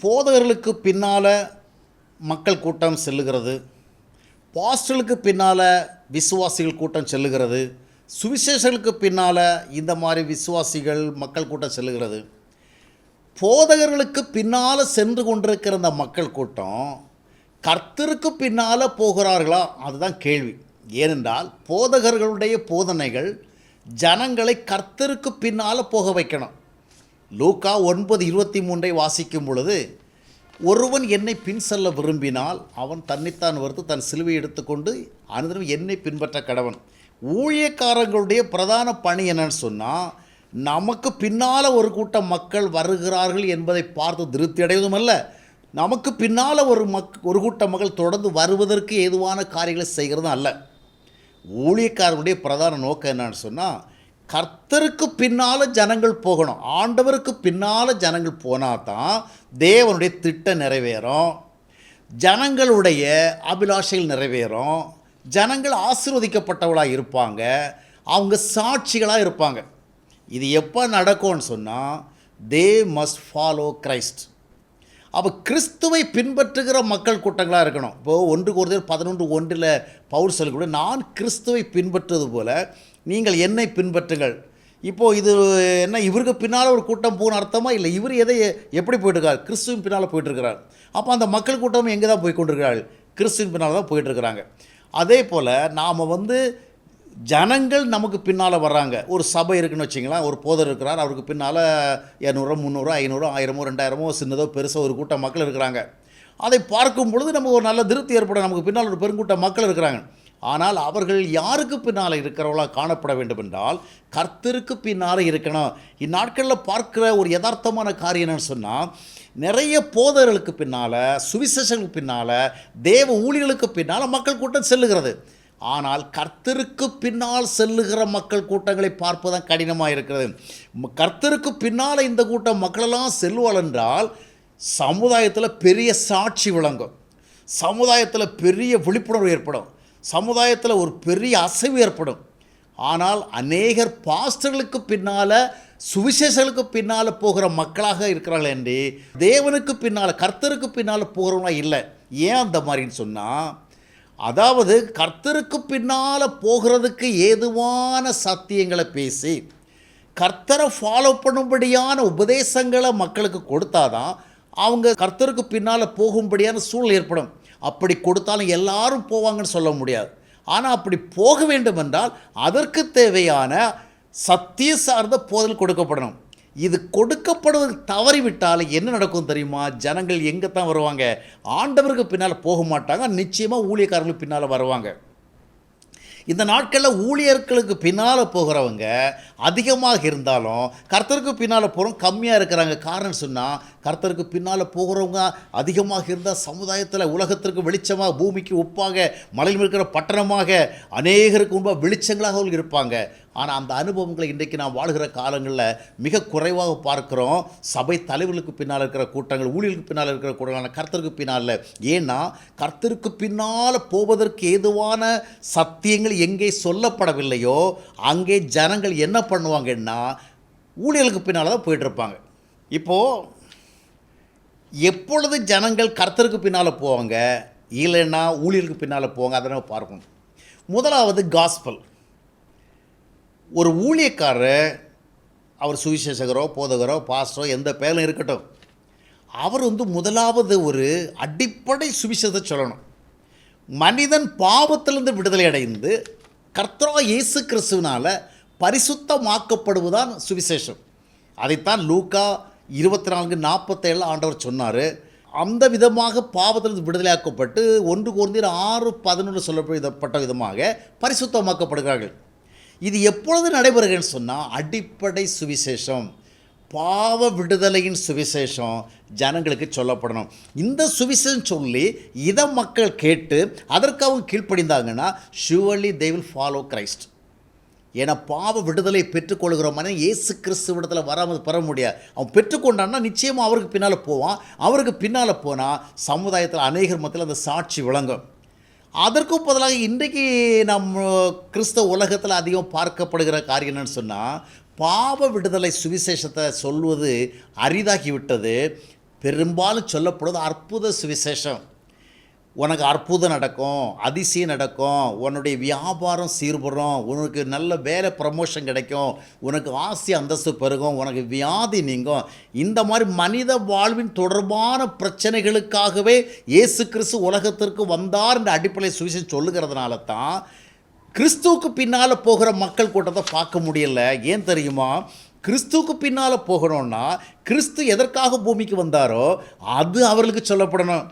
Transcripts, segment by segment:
போதகர்களுக்கு பின்னால் மக்கள் கூட்டம் செல்லுகிறது, பாஸ்டர்களுக்கு பின்னால் விசுவாசிகள் கூட்டம் செல்லுகிறது, சுவிசேஷர்களுக்கு பின்னால் இந்த மாதிரி விசுவாசிகள் மக்கள் கூட்டம் செல்லுகிறது. போதகர்களுக்கு பின்னால் சென்று கொண்டிருக்கிற அந்த மக்கள் கூட்டம் கர்த்தருக்கு பின்னால் போகிறார்களா? அதுதான் கேள்வி. ஏனென்றால் போதகர்களுடைய போதனைகள் ஜனங்களை கர்த்தருக்கு பின்னால் போக வைக்கணும். லூக்கா 9:23 வாசிக்கும் பொழுது, ஒருவன் என்னை பின் செல்ல விரும்பினால் அவன் தன்னைத்தான் வெறுத்து தன் சிலுவை எடுத்துக்கொண்டு அனுதினம் என்னை பின்பற்ற கடவன். ஊழியக்காரங்களுடைய பிரதான பணி என்னன்னு சொன்னால், நமக்கு பின்னால் ஒரு கூட்டம் மக்கள் வருகிறார்கள் என்பதை பார்த்து திருப்தி அடைவதும் அல்ல, நமக்கு பின்னால் ஒரு கூட்ட மக்கள் தொடர்ந்து வருவதற்கு ஏதுவான காரியங்களை செய்கிறதும் அல்ல. ஊழியக்காரர்களுடைய பிரதான நோக்கம் என்னன்னு சொன்னால், கர்த்தருக்கு பின்னால் ஜனங்கள் போகணும். ஆண்டவருக்கு பின்னால் ஜனங்கள் போனால் தான் தேவனுடைய திட்டம் நிறைவேறும், ஜனங்களுடைய அபிலாஷைகள் நிறைவேறும், ஜனங்கள் ஆசீர்வதிக்கப்பட்டவர்களாக இருப்பாங்க, அவங்க சாட்சிகளாக இருப்பாங்க. இது எப்போ நடக்கும்னு சொன்னால், தே மஸ்ட் ஃபாலோ கிரைஸ்ட். அப்போ கிறிஸ்துவை பின்பற்றுகிற மக்கள் கூட்டங்களாக இருக்கணும். இப்போது 1 கொரிந்தியர் 11:1 பவுல் சொல்லக்கூட, நான் கிறிஸ்துவை பின்பற்றுவது போல நீங்கள் என்னை பின்பற்றுங்கள். இப்போது இது என்ன, இவருக்கு பின்னால் ஒரு கூட்டம் போகணும் அர்த்தமா? இல்லை, இவர் எப்படி போயிட்டுருக்கார்? கிறிஸ்துவின் பின்னால் போயிட்டுருக்கிறார். அப்போ அந்த மக்கள் கூட்டம் எங்கே தான் போய் கொண்டிருக்கிறார்கள்? கிறிஸ்துவின் பின்னால் தான் போயிட்டுருக்கிறாங்க. அதே போல் நாம் ஜனங்கள் நமக்கு பின்னால் வர்றாங்க. ஒரு சபை இருக்குதுன்னு வச்சிங்களேன், ஒரு போதர் இருக்கிறார், அவருக்கு பின்னால் 200, 300, 500, 1000, 2000 சின்னதோ பெருசோ ஒரு கூட்டம் மக்கள் இருக்கிறாங்க. அதை பார்க்கும் பொழுது நமக்கு ஒரு நல்ல திருப்தி ஏற்படும், நமக்கு பின்னால் ஒரு பெருங்கூட்ட மக்கள் இருக்கிறாங்க. ஆனால் அவர்கள் யாருக்கு பின்னால் இருக்கிறவர்களாக காணப்பட வேண்டும் என்றால், கர்த்தருக்கு பின்னால் இருக்கணும். இந்நாட்களில் பார்க்குற ஒரு யதார்த்தமான காரியம் என்னன்னு சொன்னால், நிறைய போதர்களுக்கு பின்னால், சுவிசேஷங்களுக்கு பின்னால், தேவ ஊழியர்களுக்கு பின்னால் மக்கள் கூட்டம் செல்லுகிறது. ஆனால் கர்த்தருக்கு பின்னால் செல்லுகிற மக்கள் கூட்டங்களை பார்ப்பதுதான் கடினமாக இருக்கிறது. கர்த்தருக்கு பின்னால் இந்த கூட்டம் மக்களெல்லாம் செல்வாள் என்றால் சமுதாயத்தில் பெரிய சாட்சி விளங்கும், சமுதாயத்தில் பெரிய விழிப்புணர்வு ஏற்படும், சமுதாயத்தில் ஒரு பெரிய அசைவு ஏற்படும். ஆனால் அநேகர் பாஸ்டர்களுக்கு பின்னால், சுவிசேஷர்களுக்கு பின்னால் போகிற மக்களாக இருக்கிறார்கள் என்று தேவனுக்கு பின்னால், கர்த்தருக்கு பின்னால் போகிறவங்களா இல்லை. ஏன் அந்த மாதிரின்னு சொன்னால், அதாவது கர்த்தருக்கு பின்னால் போகிறதுக்கு ஏதுவான சத்தியங்களை பேசி கர்த்தரை ஃபாலோ பண்ணும்படியான உபதேசங்களை மக்களுக்கு கொடுத்தாதான் அவங்க கர்த்தருக்கு பின்னால் போகும்படியான சூழல் ஏற்படும். அப்படி கொடுத்தாலும் எல்லாரும் போவாங்கன்னு சொல்ல முடியாது. ஆனால் அப்படி போக வேண்டும் என்றால் அதற்கு தேவையான சத்திய சார்ந்த போதல் கொடுக்கப்படணும். இது கொடுக்கப்படுவது தவறிவிட்டால் என்ன நடக்கும் தெரியுமா? ஜனங்கள் எங்கே தான் வருவாங்க? ஆண்டவருக்கு பின்னால் போக மாட்டாங்க, நிச்சயமாக ஊழியக்காரங்களுக்கு பின்னால் வருவாங்க. இந்த நாட்களில் ஊழியர்களுக்கு பின்னால் போகிறவங்க அதிகமாக இருந்தாலும் கர்த்தருக்கு பின்னால் போகிறவங்க கம்மியாக இருக்கிறாங்க. காரணம் சொன்னால், கர்த்தருக்கு பின்னால் போகிறவங்க அதிகமாக இருந்தால் சமுதாயத்தில் உலகத்திற்கு வெளிச்சமாக, பூமிக்கு உப்பாக, மலையில் இருக்கிற பட்டணமாக, அநேகருக்கு முன்பாக வெளிச்சங்களாக அவர்கள் இருப்பாங்க. ஆனால் அந்த அனுபவங்களை இன்றைக்கு நாம் வாழ்கிற காலங்களில் மிக குறைவாக பார்க்குறோம். சபை தலைவர்களுக்கு பின்னால் இருக்கிற கூட்டங்கள், ஊழியர்களுக்கு பின்னால் இருக்கிற கூட்டங்கள், கர்த்தருக்கு பின்னால். ஏன்னா கர்த்தருக்கு பின்னால் போவதற்கு ஏதுவான சத்தியங்கள் எங்கே சொல்லப்படவில்லையோ அங்கே ஜனங்கள் என்ன பண்ணுவாங்கன்னா ஊழியர்களுக்கு பின்னால் தான் போயிட்டுருப்பாங்க. இப்போது எப்பொழுது ஜனங்கள் கர்த்தருக்கு பின்னால் போவாங்க, இல்லைன்னா ஊழியர்களுக்கு பின்னால் போவாங்க, அதை நம்ம பார்க்கணும். முதலாவது காஸ்பல். ஒரு ஊழியக்காரர், அவர் சுவிசேஷகரோ போதகரோ பாஸ்டரோ எந்த பேரும் இருக்கட்டும், அவர் முதலாவது ஒரு அடிப்படை சுவிசேஷத்தை சொல்லணும். மனிதன் பாவத்திலிருந்து விடுதலை அடைந்து கர்த்தராகிய இயேசு கிறிஸ்துவினால் பரிசுத்தமாக்கப்படுவதுதான் சுவிசேஷம். அதைத்தான் லூக்கா 24:47 ஆண்டவர் சொன்னார். அந்த விதமாக பாவத்திலிருந்து விடுதலையாக்கப்பட்டு 1 கொரிந்தியர் 6:11 சொல்லப்பட்ட விதமாக பரிசுத்தமாக்கப்படுகிறார்கள். இது எப்பொழுது நடைபெறுகிறதுன்னு சொன்னால், அடிப்படை சுவிசேஷம், பாவ விடுதலையின் சுவிசேஷம் ஜனங்களுக்கு சொல்லப்படணும். இந்த சுவிசேஷம் சொல்லி இதை மக்கள் கேட்டு அதற்கு அவங்க கீழ்ப்படிந்தாங்கன்னா surely they will follow Christ. ஏன்னா பாவ விடுதலை பெற்றுக்கொள்கிற மனிதன் இயேசு கிறிஸ்து விடத்தில் வராமல் பெற முடியாது. அவன் பெற்றுக்கொண்டான்னா நிச்சயமாக அவருக்கு பின்னால் போவான். அவருக்கு பின்னால் போனால் சமுதாயத்தில் அநேகர் மத்தியில் அந்த சாட்சி விளங்கும். அதற்கும் பதிலாக இன்றைக்கு நம்ம கிறிஸ்தவ உலகத்தில் அதிகம் பார்க்கப்படுகிற காரியம் என்னன்னு சொன்னால், பாவ விடுதலை சுவிசேஷத்தை சொல்வது அரிதாகிவிட்டது. பெரும்பாலும் சொல்லப்படுவது அற்புத சுவிசேஷம். உனக்கு அற்புதம் நடக்கும், அதிசயம் நடக்கும், உன்னுடைய வியாபாரம் சீர்படும், உனக்கு நல்ல வேலை ப்ரமோஷன் கிடைக்கும், உனக்கு ஆசை அந்தஸ்து பெருகும், உனக்கு வியாதி நீங்கும். இந்த மாதிரி மனித வாழ்வின் தொடர்பான பிரச்சனைகளுக்காகவே இயேசு கிறிஸ்து உலகத்திற்கு வந்தார் என்ற அடிப்படையில் சுவிசேஷம் சொல்லுகிறதுனால தான் கிறிஸ்துவுக்கு பின்னால் போகிற மக்கள் கூட்டத்தை பார்க்க முடியல. ஏன் தெரியுமா? கிறிஸ்துவுக்கு பின்னால் போகணும்னா கிறிஸ்து எதற்காக பூமிக்கு வந்தாரோ அது அவர்களுக்கு சொல்லப்படணும்.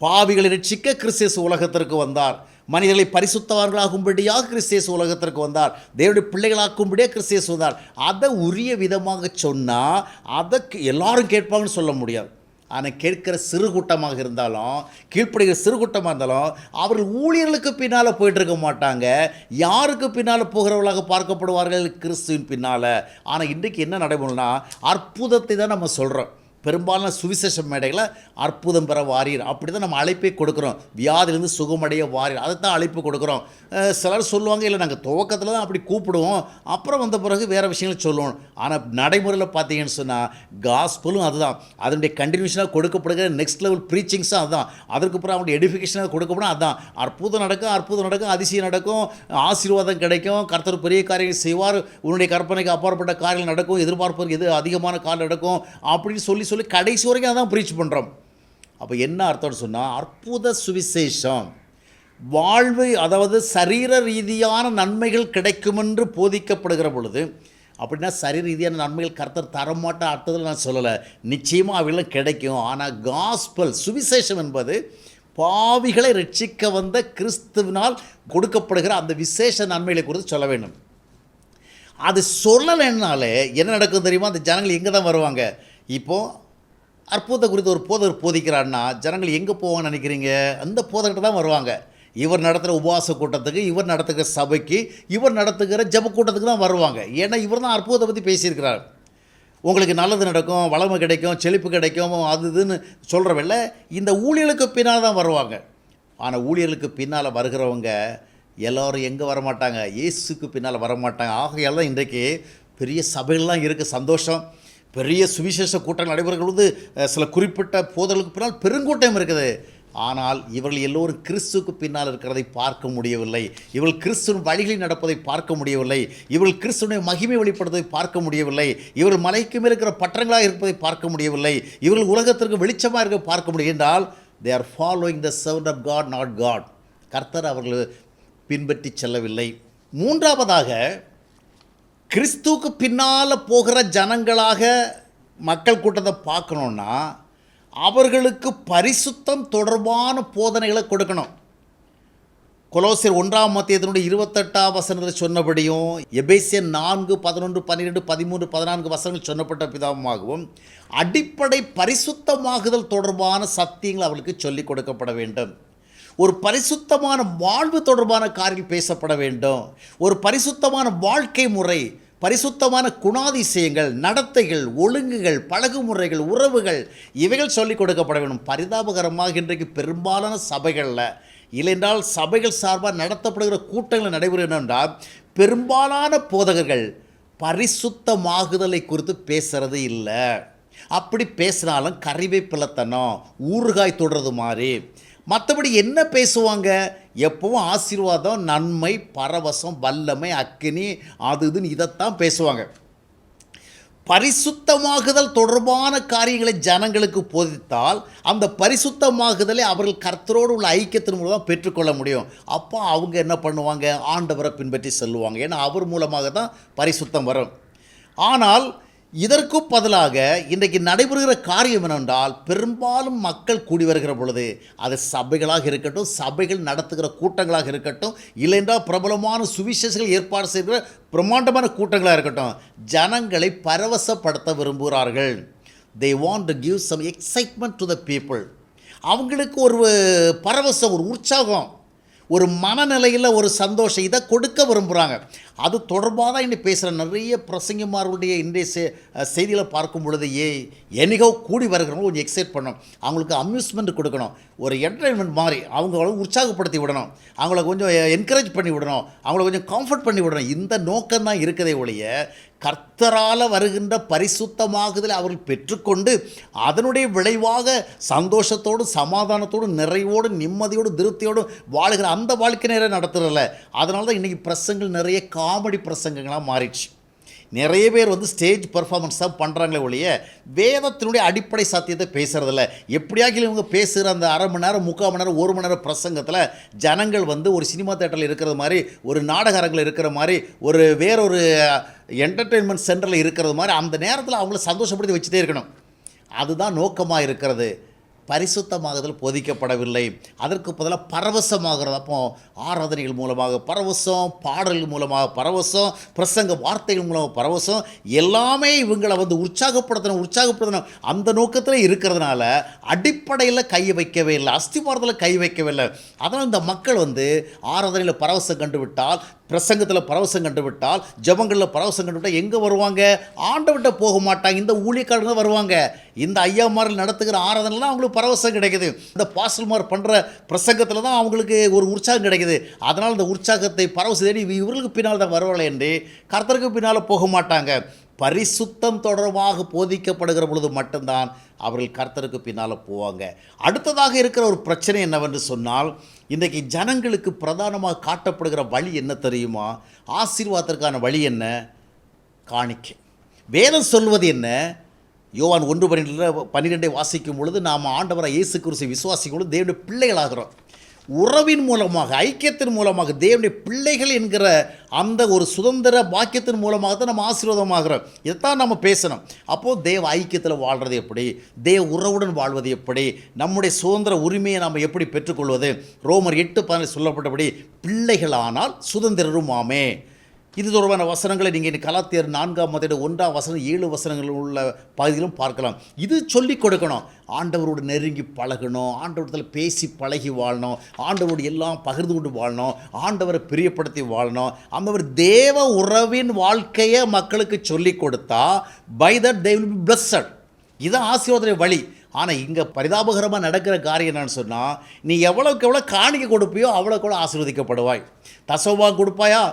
பாவிகளை ரட்சிக்க கிறிஸ்து உலகத்திற்கு வந்தார். மனிதர்களை பரிசுத்தவான்களாகும்படியாக கிறிஸ்து உலகத்திற்கு வந்தார். தேவனுடைய பிள்ளைகளாக்கும்படியாக கிறிஸ்து வந்தார். அதை உரிய விதமாக சொன்னால் அதை எல்லாரும் கேட்பாங்கன்னு சொல்ல முடியாது. ஆனால் கேட்கிற சிறு கூட்டமாக இருந்தாலும், கீழ்ப்படுகிற சிறு கூட்டமாக இருந்தாலும், அவர்கள் ஊழியர்களுக்கு பின்னால் போயிட்டுருக்க மாட்டாங்க. யாருக்கு பின்னால் போகிறவர்களாக பார்க்கப்படுவார்கள்? கிறிஸ்துவின் பின்னால். ஆனால் இன்றைக்கு என்ன நடைமுறைனா அற்புதத்தை தான் நம்ம சொல்கிறோம். பெரும்பாலான சுவிசேஷ மேடைகளை அற்புதம் பெற வாரீர் அப்படி தான் நம்ம அழைப்பை கொடுக்குறோம். வியாதிலிருந்து சுகமடைய வாரீர் அதை தான் அழைப்பு கொடுக்குறோம். சிலர் சொல்லுவாங்க, இல்லை நாங்கள் துவக்கத்தில் தான் அப்படி கூப்பிடுவோம், அப்புறம் வந்த பிறகு வேறு விஷயங்களை சொல்லுவோம். ஆனால் நடைமுறையில் பார்த்தீங்கன்னு சொன்னால் காஸ்பலும் அதுதான், அதனுடைய கண்டினியூஷனாக கொடுக்கப்படுகிற நெக்ஸ்ட் லெவல் ப்ரீச்சிங்ஸும் அதுதான், அதற்கப்புறம் அவங்களுடைய எடுஃபிகேஷனாக கொடுக்கப்படும் அதுதான். அற்புதம் நடக்கும், அதிசயம் நடக்கும், ஆசீர்வாதம் கிடைக்கும், கர்த்தர் பெரிய காரியங்கள் செய்வார், உன்னுடைய கற்பனைக்கு அப்பாற்பட்ட காரியங்கள் நடக்கும், எதிர்பார்ப்பதற்கு எது அதிகமான காரியம் நடக்கும் அப்படின்னு சொல்லி கடைசி வரைக்கும் அதான் ப்ரீச் பண்ணுறோம். அப்போ என்ன அர்த்தம்னு சொன்னால் அற்புத சுவிசேஷம் வாழ்வு, அதாவது சரீர ரீதியான நன்மைகள் கிடைக்கும் என்று போதிக்கப்படுகிற பொழுது, அப்படின்னா சரீர ரீதியான நன்மைகள் கர்த்தர் தரமாட்ட அர்த்தத்தில் நான் சொல்லலை, நிச்சயமாக அவைகளும் கிடைக்கும். ஆனால் காஸ்பல் சுவிசேஷம் என்பது பாவிகளை ரட்சிக்க வந்த கிறிஸ்துவினால் கொடுக்கப்படுகிற அந்த விசேஷ நன்மைகளை குறித்து சொல்ல வேண்டும். அது சொல்லலைன்னாலே என்ன நடக்கும் தெரியுமா? அந்த ஜனங்கள் எங்கே தான் வருவாங்க? இப்போது அற்புதத்தை குறித்து ஒரு போதகர் போதிக்கிறான்னா ஜனங்கள் எங்கே போவாங்கன்னு நினைக்கிறீங்க? அந்த போதகர்கிட்ட தான் வருவாங்க. இவர் நடத்துகிற உபவாச கூட்டத்துக்கு, இவர் நடத்துகிற சபைக்கு, இவர் நடத்துகிற ஜெப கூட்டத்துக்கு தான் வருவாங்க. ஏன்னா இவர் தான் அற்புதத்தை பற்றி பேசியிருக்கிறார். உங்களுக்கு நல்லது நடக்கும், வளமை கிடைக்கும், செழிப்பு கிடைக்கும், அது இதுன்னு சொல்கிறவில்ல, இந்த ஊழியர்களுக்கு பின்னால் தான் வருவாங்க. ஆனால் ஊழியர்களுக்கு பின்னால் வருகிறவங்க எல்லோரும் எங்கே வரமாட்டாங்க? இயேசுக்கு பின்னால் வரமாட்டாங்க. ஆகையால் தான் இன்றைக்கு பெரிய சபைகள்லாம் இருக்குது, சந்தோஷம். பெரிய சுவிசேஷ கூட்டங்கள் நடைபெறுகிற பொழுது சில குறிப்பிட்ட போதலுக்கு பின்னால் பெருங்கூட்டம் இருக்குது. ஆனால் இவர்கள் எல்லோரும் கிறிஸ்துவுக்கு பின்னால் இருக்கிறதை பார்க்க முடியவில்லை. இவர்கள் கிறிஸ்துவின் வழிகளில் நடப்பதை பார்க்க முடியவில்லை. இவர்கள் கிறிஸ்துவனுடைய மகிமை வெளிப்படுவதை பார்க்க முடியவில்லை. இவர்கள் மலைக்கு மேல் இருக்கிற பட்டங்களாக இருப்பதை பார்க்க முடியவில்லை. இவர்கள் உலகத்திற்கு வெளிச்சமாக இருக்க பார்க்க முடியும் என்றால் they are following the servant of God, not God. கர்த்தர் அவர்கள் பின்பற்றி செல்லவில்லை. மூன்றாவதாக, கிறிஸ்துவுக்கு பின்னால் போகிற ஜனங்களாக மக்கள் கூட்டத்தை பார்க்கணுன்னா அவர்களுக்கு பரிசுத்தம் தொடர்பான போதனைகளை கொடுக்கணும். கொலோசியர் 1ஆம் அத்தியாயத்தினுடைய 28ஆம் வசனத்தில் சொன்னபடியும், எபேசியர் 4, 11, 12, 13, 14 வசனங்கள் சொன்னப்பட்ட பிதாவுமாகவும் அடிப்படை பரிசுத்தமாகுதல் தொடர்பான சத்தியங்கள் அவர்களுக்கு சொல்லிக் கொடுக்கப்பட வேண்டும். ஒரு பரிசுத்தமான வாழ்வு தொடர்பான காரியங்கள் பேசப்பட வேண்டும். ஒரு பரிசுத்தமான வாழ்க்கை முறை, பரிசுத்தமான குணாதிசயங்கள், நடத்தைகள், ஒழுங்குகள், பழகுமுறைகள், உறவுகள், இவைகள் சொல்லிக் கொடுக்கப்பட வேண்டும். பரிதாபகரமாக இன்றைக்கு பெரும்பாலான சபைகளில், இல்லைன்றால் சபைகள் சார்பாக நடத்தப்படுகிற கூட்டங்கள் நடைபெறும் என்றால் பெரும்பாலான போதகர்கள் பரிசுத்தமாகுதலை குறித்து பேசுகிறது இல்லை. அப்படி பேசினாலும் கறிவேப்பிலத்தனம், ஊறுகாய் தொடுறது மாதிரி. மற்றபடி என்ன பேசுவாங்க? எப்பவும் ஆசீர்வாதம், நன்மை, பரவசம், வல்லமை, அக்கினி, அது இதுன்னு இதைத்தான் பேசுவாங்க. பரிசுத்தமாகுதல் தொடர்பான காரியங்களை ஜனங்களுக்கு போதித்தால் அந்த பரிசுத்தமாகுதலை அவர்கள் கர்த்தரோடு உள்ள ஐக்கியத்தின் மூலம் தான் பெற்றுக்கொள்ள முடியும். அப்போ அவங்க என்ன பண்ணுவாங்க? ஆண்டவரை பின்பற்றி செல்லுவாங்க. ஏன்னா அவர் மூலமாக தான் பரிசுத்தம் வரும். ஆனால் இதற்கு பதிலாக இன்றைக்கு நடைபெறுகிற காரியம் என்னென்றால், பெரும்பாலும் மக்கள் கூடி வருகிற பொழுது, அது சபைகளாக இருக்கட்டும், சபைகள் நடத்துகிற கூட்டங்களாக இருக்கட்டும், இல்லைன்றால் பிரபலமான சுவிசேஷங்கள் ஏற்பாடு செய்கிற பிரம்மாண்டமான கூட்டங்களாக இருக்கட்டும், ஜனங்களை பரவசப்படுத்த விரும்புகிறார்கள். they want to give some excitement to the people. அவங்களுக்கு ஒரு பரவசம், ஒரு உற்சாகம், ஒரு மனநிலையில் ஒரு சந்தோஷம், இதை கொடுக்க விரும்புகிறாங்க. அது தொடர்பாக தான் இன்னைக்கு பேசுகிற நிறைய பிரசங்கமார்களுடைய இன்றைய செய்திகளை பார்க்கும் பொழுது, என்னைக்கோ கூடி வருகிறவங்க கொஞ்சம் எக்ஸைட் பண்ணணும், அவங்களுக்கு அம்யூஸ்மெண்ட் கொடுக்கணும், ஒரு என்டர்டைன்மெண்ட் மாதிரி அவங்கள உற்சாகப்படுத்தி விடணும், அவங்கள கொஞ்சம் என்கரேஜ் பண்ணி விடணும், அவங்கள கொஞ்சம் கம்ஃபர்ட் பண்ணி விடணும். இந்த நோக்கம் தான் இருக்கதே ஒழிய கர்த்தரால் வருகின்ற பரிசுத்தமாகுதலை அவர்கள் பெற்றுக்கொண்டு அதனுடைய விளைவாக சந்தோஷத்தோடு சமாதானத்தோடு நிறைவோடு நிம்மதியோடு திருப்தியோடு வாழ்கிற அந்த வாழ்க்கை நேரம் நடத்துகிறதில்ல. அதனால தான் இன்றைக்கி பிரசங்கள் நிறைய காமெடி பிரசங்கங்களாக மாறிடுச்சு. நிறைய பேர் ஸ்டேஜ் பெர்ஃபார்மன்ஸ் தான் பண்ணுறாங்களே ஒழிய வேதத்தினுடைய அடிப்படை சத்தியத்தை பேசுகிறதில்ல. எப்படியாகிலும் இவங்க பேசுகிற அந்த அரை மணி நேரம் 3/4 மணி நேரம் 1 மணி நேரம் பிரசங்கத்தில் ஜனங்கள் ஒரு சினிமா தேட்டரில் இருக்கிறது மாதிரி, ஒரு நாடக அரங்கில் இருக்கிற மாதிரி, வேறொரு என்டர்டெயின்மெண்ட் சென்டரில் இருக்கிறது மாதிரி அந்த நேரத்தில் அவங்கள சந்தோஷப்படுத்தி வச்சுட்டே இருக்கணும். அதுதான் நோக்கமாக இருக்கிறது. பரிசுத்தமாகுதல் போதிக்கப்படவில்லை. அதற்கு பதிலாக பரவசமாகிறது. அப்போ ஆராதனைகள் மூலமாக பரவசம், பாடல்கள் மூலமாக பரவசம், பிரசங்க வார்த்தைகள் மூலமாக பரவசம், எல்லாமே இவங்களை உற்சாகப்படுத்தணும் அந்த நோக்கத்தில் இருக்கிறதுனால அடிப்படையில் கை வைக்கவே இல்லை, அஸ்திவாரத்தில் கை வைக்கவே இல்லை. அதனால் இந்த மக்கள் ஆராதனையில் பரவசம் கண்டுவிட்டால், பிரசங்கத்தில் பரவசம் கண்டுவிட்டால், ஜபங்களில் பரவசம் கண்டுவிட்டால் எங்கே வருவாங்க? ஆண்டவர்கிட்ட போக மாட்டாங்க. இந்த ஊழியக்காரங்க வருவாங்க. இந்த ஐயாமார்கள் நடத்துகிற ஆராதனைலாம் அவங்களுக்கு பரவசம் கிடைக்குது. இந்த பாஸ்டர்மார் பண்ணுற பிரசங்கத்தில் தான் அவங்களுக்கு ஒரு உற்சாகம் கிடைக்குது. அதனால் இந்த உற்சாகத்தை பரவசம் தேடி இவர்களுக்கு பின்னால் தான் வருவாங்க என்று கர்த்தருக்கு பின்னால் போக மாட்டாங்க. பரிசுத்தம் தொடர்பாக போதிக்கப்படுகிற பொழுது மட்டும்தான் அவர்கள் கர்த்தருக்கு பின்னால் போவாங்க. அடுத்ததாக இருக்கிற ஒரு பிரச்சனை என்னவென்று சொன்னால், இன்றைக்கி ஜனங்களுக்கு பிரதானமாக காட்டப்படுகிற வழி என்ன தெரியுமா? ஆசீர்வாதத்திற்கான வழி என்ன? காணிக்கை. வேதம் சொல்வது என்ன? யோவான் 1:12 வாசிக்கும் பொழுது நாம் ஆண்டவராக இயேசு கிறிஸ்துவை விசுவாசிக்கும் பொழுது தேவனுடைய பிள்ளைகளாகிறோம். உறவின் மூலமாக, ஐக்கியத்தின் மூலமாக, தேவனுடைய பிள்ளைகள் என்கிற அந்த ஒரு சுதந்திர பாக்கியத்தின் மூலமாக தான் நம்ம ஆசீர்வாதமாகிறோம். இதைத்தான் நம்ம பேசணும். அப்போது தேவ ஐக்கியத்தில் வாழ்கிறது எப்படி, தேவ உறவுடன் வாழ்வது எப்படி, நம்முடைய சுதந்திர உரிமையை நாம் எப்படி பெற்றுக்கொள்வது? ரோமர் 8:14 சொல்லப்பட்டபடி பிள்ளைகளானால் சுதந்திரரும் ஆமே. இது தொடர்பான வசனங்களை நீங்கள் கலாத்தியர் 4:1 உள்ள பகுதியிலும் பார்க்கலாம். இது சொல்லிக் கொடுக்கணும். ஆண்டவரோடு நெருங்கி பழகணும், ஆண்டவரத்தில் பேசி பழகி வாழணும், ஆண்டவரோடு எல்லாம் பகிர்ந்து கொண்டு வாழணும், ஆண்டவரை பிரியப்படுத்தி வாழணும். அந்த தேவ உறவின் வாழ்க்கையை மக்களுக்கு சொல்லிக் கொடுத்தா by that they will be blessed. இதுதான் ஆசீர்வாத வழி. ஆனால் இங்கே பரிதாபகரமாக நடக்கிற காரியம் என்னன்னு சொன்னால், நீ எவ்வளோக்கு எவ்வளோ காணிக்கை கொடுப்பியோ அவ்வளோக்கு எவ்வளோ ஆசீர்வதிக்கப்படுவாய். தசோபாகம் கொடுப்பாயா,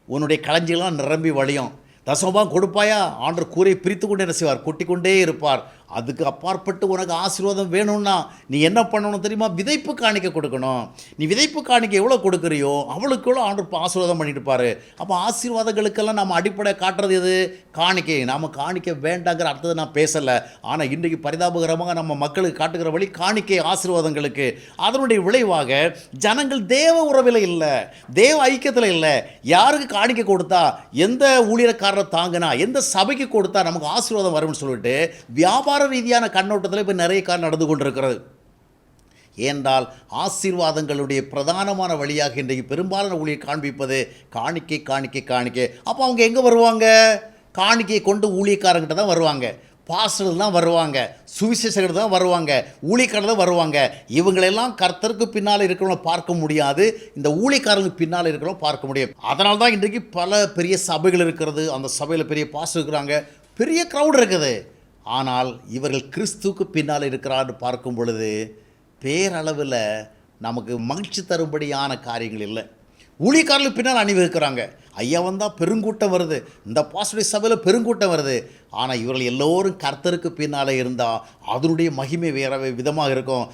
உன்னுடைய களஞ்சியெல்லாம் நிரம்பி வழியும். தசமபாகம் கொடுப்பாயா, ஆண்டவர் கூரை பிரித்து கொண்டு என்ன செய்வார்? கொட்டி கொண்டே இருப்பார். அதுக்கு அப்பாற்பட்டு உனக்கு ஆசீர்வாதம் வேணும்னா நீ என்ன பண்ணணும் தெரியுமா? விதைப்பு காணிக்கை கொடுக்கணும். நீ விதைப்பு காணிக்கை எவ்வளோ கொடுக்குறியோ அவளுக்கு எவ்வளோ ஆண்டவர் ஆசீர்வாதம் பண்ணிட்டு இருப்பார். அப்போ ஆசீர்வாதங்களுக்கெல்லாம் நம்ம அடிப்படை காட்டுறது எது? காணிக்கை. நாம் காணிக்கை வேண்டாங்கிற அர்த்தத்தை நான் பேசலை. ஆனால் இன்றைக்கு பரிதாபகரமாக நம்ம மக்களுக்கு காட்டுகிற வழி காணிக்கை ஆசீர்வாதங்களுக்கு. அதனுடைய விளைவாக ஜனங்கள் தேவ உறவில் இல்லை, தேவ ஐக்கியத்தில் இல்லை. யாருக்கு காணிக்கை கொடுத்தா, எந்த ஊழியக்காரரை தாங்கினா, எந்த சபைக்கு கொடுத்தா நமக்கு ஆசீர்வாதம் வரும்னு சொல்லிட்டு வியாபார ரீதியான கண்ணோட்டத்தில் இப்போ நிறைய காரணம் நடந்து கொண்டிருக்கிறது. ஏனென்றால் ஆசீர்வாதங்களுடைய பிரதானமான வழியாக இன்றைக்கு பெரும்பாலான ஊழியர் காண்பிப்பது காணிக்கை காணிக்கை காணிக்கை. அப்போ அவங்க எங்கே வருவாங்க? காணிக்கையை கொண்டு ஊழியக்காரங்கிட்ட தான் வருவாங்க, பாஸ்டர்கள் தான் வருவாங்க, சுவிசேஷகர் தான் வருவாங்க, ஊழியக்காரர் தான் வருவாங்க. இவங்களெல்லாம் கர்த்தருக்கு பின்னால் இருக்கிறவங்க பார்க்க முடியாது, இந்த ஊழியக்காரங்களுக்கு பின்னால் இருக்கிறவங்க பார்க்க முடியும். அதனால தான் இன்றைக்கு பல பெரிய சபைகள் இருக்கிறது. அந்த சபையில் பெரிய பாஸ்டர் இருக்கிறாங்க, பெரிய க்ரௌட் இருக்குது. ஆனால் இவர்கள் கிறிஸ்துவுக்கு பின்னால் இருக்கிறான்னு பார்க்கும் பொழுது பேரளவில் நமக்கு மகிழ்ச்சி தரும்படியான காரியங்கள் இல்லை. ஊழியக்காரர்களுக்கு பின்னால் அணிவகுக்கிறாங்க. ஐயா வந்தால் பெருங்கூட்டம் வருது, இந்த பாஸ்டருடைய சபையில் பெருங்கூட்டம் வருது. ஆனால் இவர்கள் எல்லோரும் கர்த்தருக்கு பின்னால் இருந்தால் அதனுடைய மகிமை வேறு விதமாக இருக்கும்.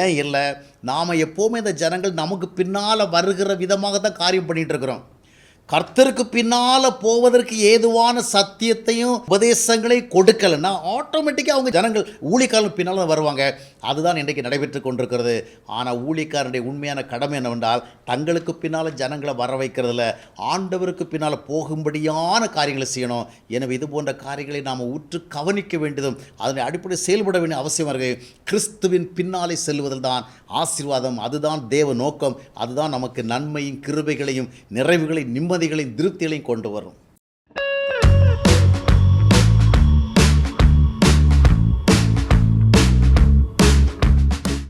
ஏன் இல்லை? நாம் எப்போவுமே இந்த ஜனங்கள் நமக்கு பின்னால் வருகிற விதமாக தான் காரியம் பண்ணிகிட்டு இருக்கிறோம். கர்த்தருக்கு பின்னால் போவதற்கு ஏதுவான சத்தியத்தையும் உபதேசங்களையும் கொடுக்கலைன்னா ஆட்டோமேட்டிக்காக அவங்க ஜனங்கள் ஊழியக்காரர்கள் பின்னால் தான் வருவாங்க. அதுதான் இன்றைக்கு நடைபெற்று கொண்டிருக்கிறது. ஆனால் ஊழியக்காரனுடைய உண்மையான கடமை என்னவென்றால் தங்களுக்கு பின்னால் ஜனங்களை வர வைக்கிறதில்ல, ஆண்டவருக்கு பின்னால் போகும்படியான காரியங்களை செய்யணும். எனவே இது போன்ற காரியங்களை நாம் உற்று கவனிக்க வேண்டியதும் அதனை அடிப்படையில் செயல்பட வேண்டிய அவசியமாக இருக்குது. கிறிஸ்துவின் பின்னாலே செல்வதில் தான் ஆசீர்வாதம். அதுதான் தேவ நோக்கம். அதுதான் நமக்கு நன்மையும் கிருபைகளையும் நிறைவுகளையும் நிம்மதிகளையும் திருப்திகளையும் கொண்டு வரும்.